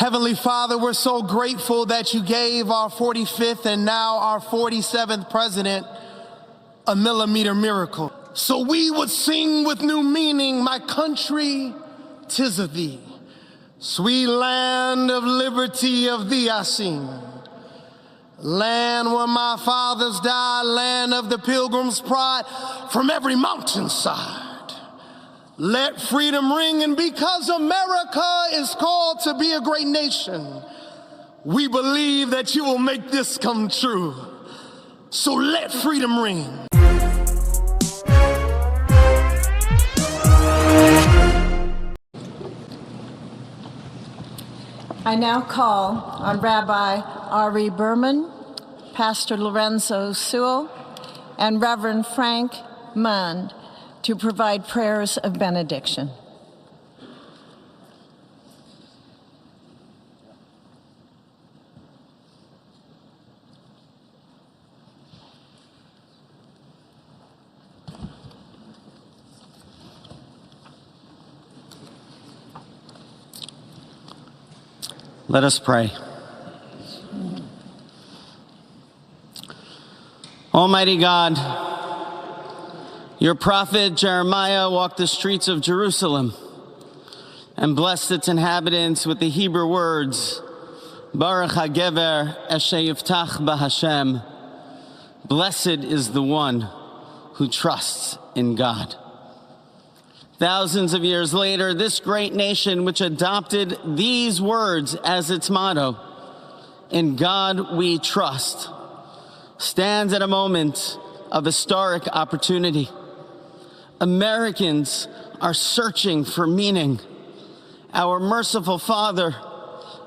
Heavenly Father, we're so grateful that you gave our 45th and now our 47th president a millimeter miracle. So we would sing with new meaning, my country, 'tis of thee. Sweet land of liberty, of thee I sing. Land where my fathers died, land of the pilgrim's pride, from every mountainside. Let freedom ring, and because America is called to be a great nation, we believe that you will make this come true. So let freedom ring. I now call on Rabbi Ari Berman, Pastor Lorenzo Sewell, and Reverend Frank Mund to provide prayers of benediction. Let us pray. Almighty God, your prophet Jeremiah walked the streets of Jerusalem and blessed its inhabitants with the Hebrew words, Baruch HaGever Asher Yiftach BaHashem. Blessed is the one who trusts in God. Thousands of years later, this great nation, which adopted these words as its motto, "In God we trust," stands at a moment of historic opportunity. Americans are searching for meaning. Our merciful Father,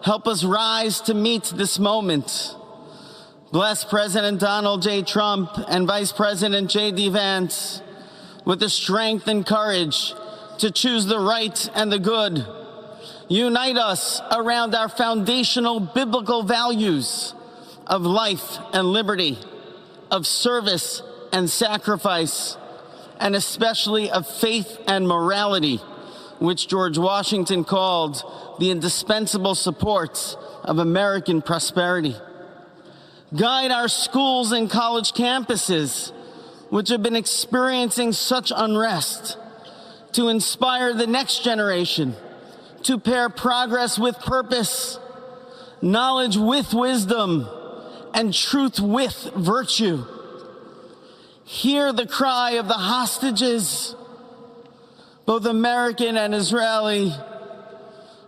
help us rise to meet this moment. Bless President Donald J. Trump and Vice President J.D. Vance with the strength and courage to choose the right and the good. Unite us around our foundational biblical values of life and liberty, of service and sacrifice, and especially of faith and morality, which George Washington called the indispensable supports of American prosperity. Guide our schools and college campuses, which have been experiencing such unrest, to inspire the next generation to pair progress with purpose, knowledge with wisdom, and truth with virtue. Hear the cry of the hostages, both American and Israeli,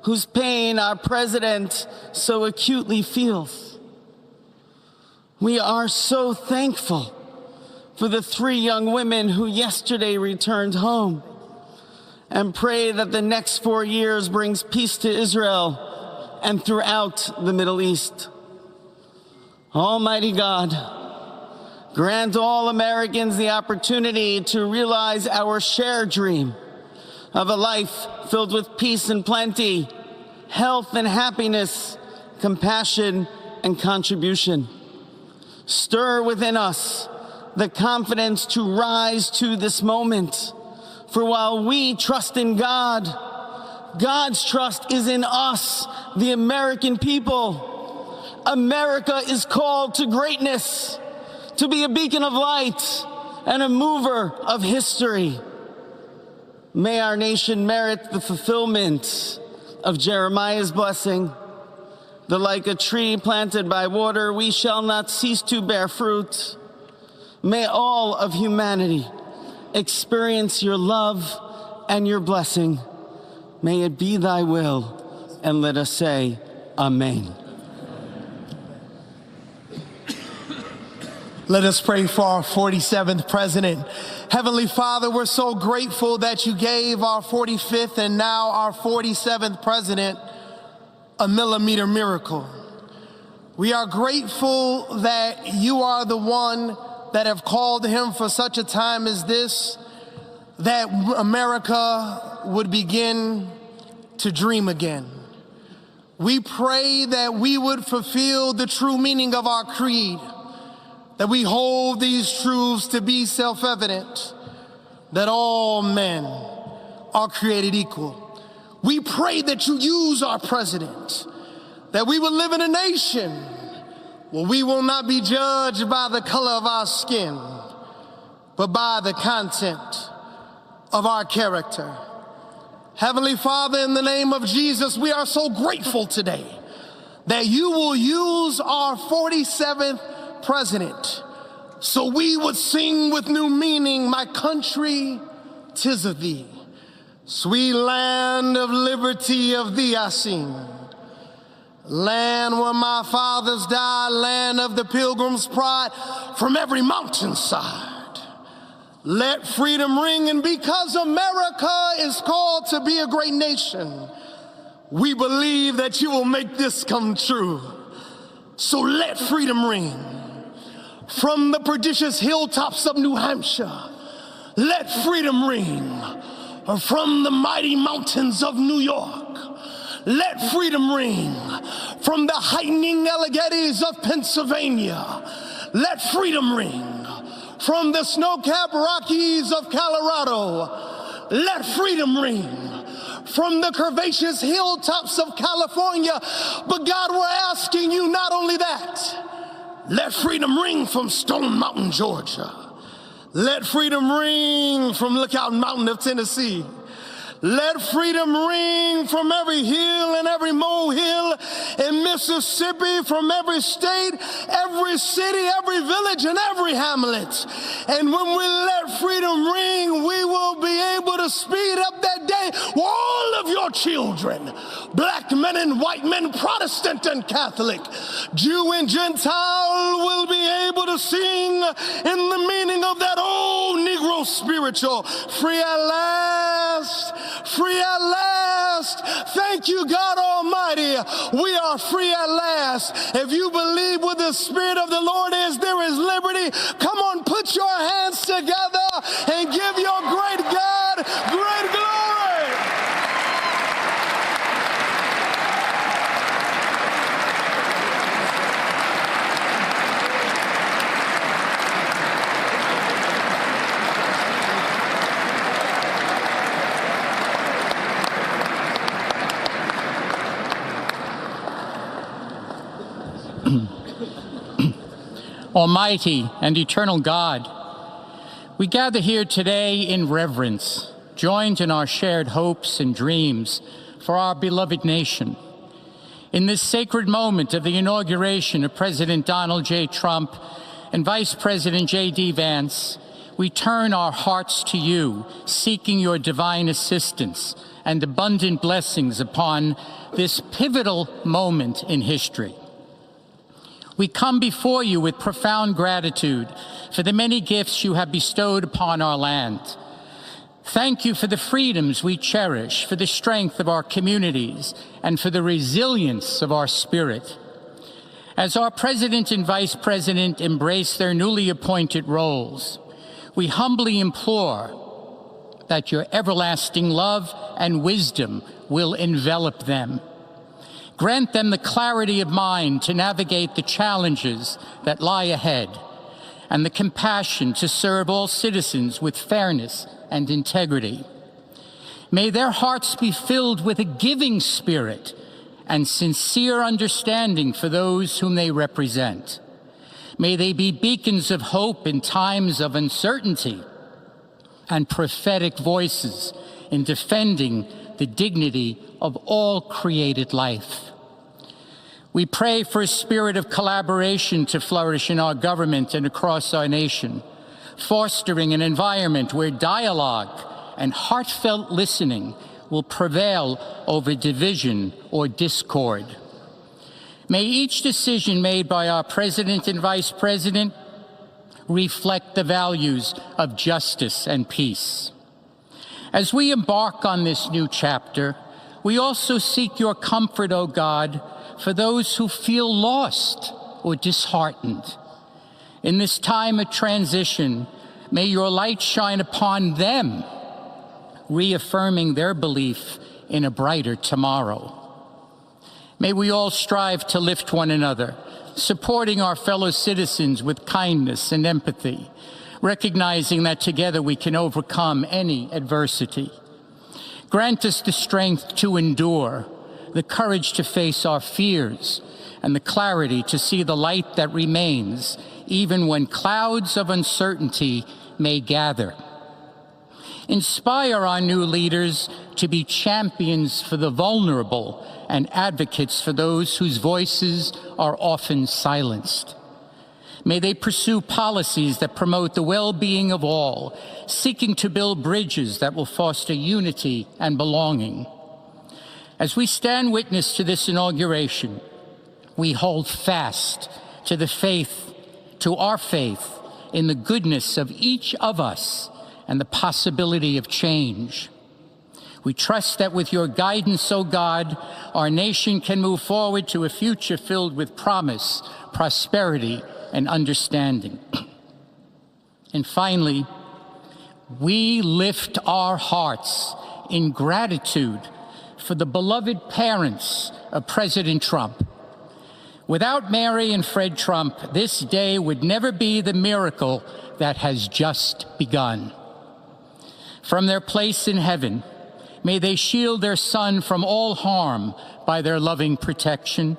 whose pain our president so acutely feels. We are so thankful for the 3 young women who yesterday returned home, and pray that the next 4 years brings peace to Israel and throughout the Middle East. Almighty God, grant all Americans the opportunity to realize our shared dream of a life filled with peace and plenty, health and happiness, compassion and contribution. Stir within us the confidence to rise to this moment. For while we trust in God, God's trust is in us, the American people. America is called to greatness, to be a beacon of light and a mover of history. May our nation merit the fulfillment of Jeremiah's blessing, that like a tree planted by water, we shall not cease to bear fruit. May all of humanity experience your love and your blessing. May it be thy will, and let us say, Amen. Let us pray for our 47th president. Heavenly Father, we're so grateful that you gave our 45th and now our 47th president a millimeter miracle. We are grateful that you are the one that have called him for such a time as this, that America would begin to dream again. We pray that we would fulfill the true meaning of our creed, that we hold these truths to be self-evident, that all men are created equal. We pray that you use our president that we will live in a nation where we will not be judged by the color of our skin, but by the content of our character. Heavenly Father, in the name of Jesus, we are so grateful today that you will use our 47th president so we would sing with new meaning, my country, 'tis of thee. Sweet land of liberty, of thee I sing. Land where my fathers died, land of the pilgrim's pride, from every mountainside. Let freedom ring, and because America is called to be a great nation, we believe that you will make this come true. So let freedom ring. From the prodigious hilltops of New Hampshire, let freedom ring. From the mighty mountains of New York, let freedom ring. From the heightening Alleghenies of Pennsylvania, let freedom ring. From the snow-capped Rockies of Colorado, let freedom ring. From the curvaceous hilltops of California, but God, we're asking you not only that, let freedom ring from Stone Mountain, Georgia. Let freedom ring from Lookout Mountain of Tennessee. Let freedom ring from every hill and every molehill in Mississippi, from every state, every city, every village, and every hamlet. And when we let freedom ring, we will be able to speed up that day where all of your children, black men and white men, Protestant and Catholic, Jew and Gentile, will be able to sing in the meaning of that old Negro spiritual, free at last, free at last. Thank you, God Almighty. We are free at last. If you believe where the Spirit of the Lord is, there is liberty. Come on, put your hands together and give your great God great glory. Almighty and eternal God, we gather here today in reverence, joined in our shared hopes and dreams for our beloved nation. In this sacred moment of the inauguration of President Donald J. Trump and Vice President J.D. Vance, we turn our hearts to you, seeking your divine assistance and abundant blessings upon this pivotal moment in history. We come before you with profound gratitude for the many gifts you have bestowed upon our land. Thank you for the freedoms we cherish, for the strength of our communities, and for the resilience of our spirit. As our President and Vice President embrace their newly appointed roles, we humbly implore that your everlasting love and wisdom will envelop them. Grant them the clarity of mind to navigate the challenges that lie ahead, and the compassion to serve all citizens with fairness and integrity. May their hearts be filled with a giving spirit and sincere understanding for those whom they represent. May they be beacons of hope in times of uncertainty and prophetic voices in defending the dignity of all created life. We pray for a spirit of collaboration to flourish in our government and across our nation, fostering an environment where dialogue and heartfelt listening will prevail over division or discord. May each decision made by our President and Vice President reflect the values of justice and peace. As we embark on this new chapter, we also seek your comfort, O God, for those who feel lost or disheartened. In this time of transition, may your light shine upon them, reaffirming their belief in a brighter tomorrow. May we all strive to lift one another, supporting our fellow citizens with kindness and empathy, recognizing that together we can overcome any adversity. Grant us the strength to endure, the courage to face our fears, and the clarity to see the light that remains, even when clouds of uncertainty may gather. Inspire our new leaders to be champions for the vulnerable and advocates for those whose voices are often silenced. May they pursue policies that promote the well-being of all, seeking to build bridges that will foster unity and belonging. As we stand witness to this inauguration, we hold fast to our faith in the goodness of each of us and the possibility of change. We trust that with your guidance, O God, our nation can move forward to a future filled with promise, prosperity, and understanding. And finally, we lift our hearts in gratitude for the beloved parents of President Trump. Without Mary and Fred Trump, this day would never be the miracle that has just begun. From their place in heaven, may they shield their son from all harm by their loving protection,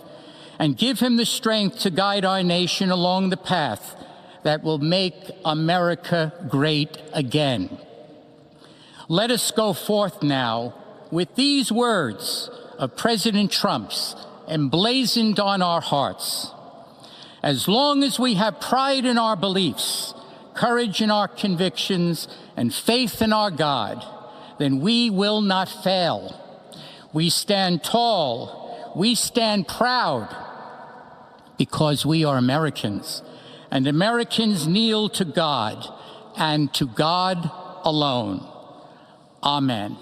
and give him the strength to guide our nation along the path that will make America great again. Let us go forth now with these words of President Trump's emblazoned on our hearts. As long as we have pride in our beliefs, courage in our convictions, and faith in our God, then we will not fail. We stand tall, we stand proud, because we are Americans, and Americans kneel to God, and to God alone. Amen.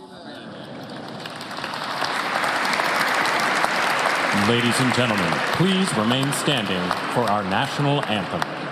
Ladies and gentlemen, please remain standing for our national anthem.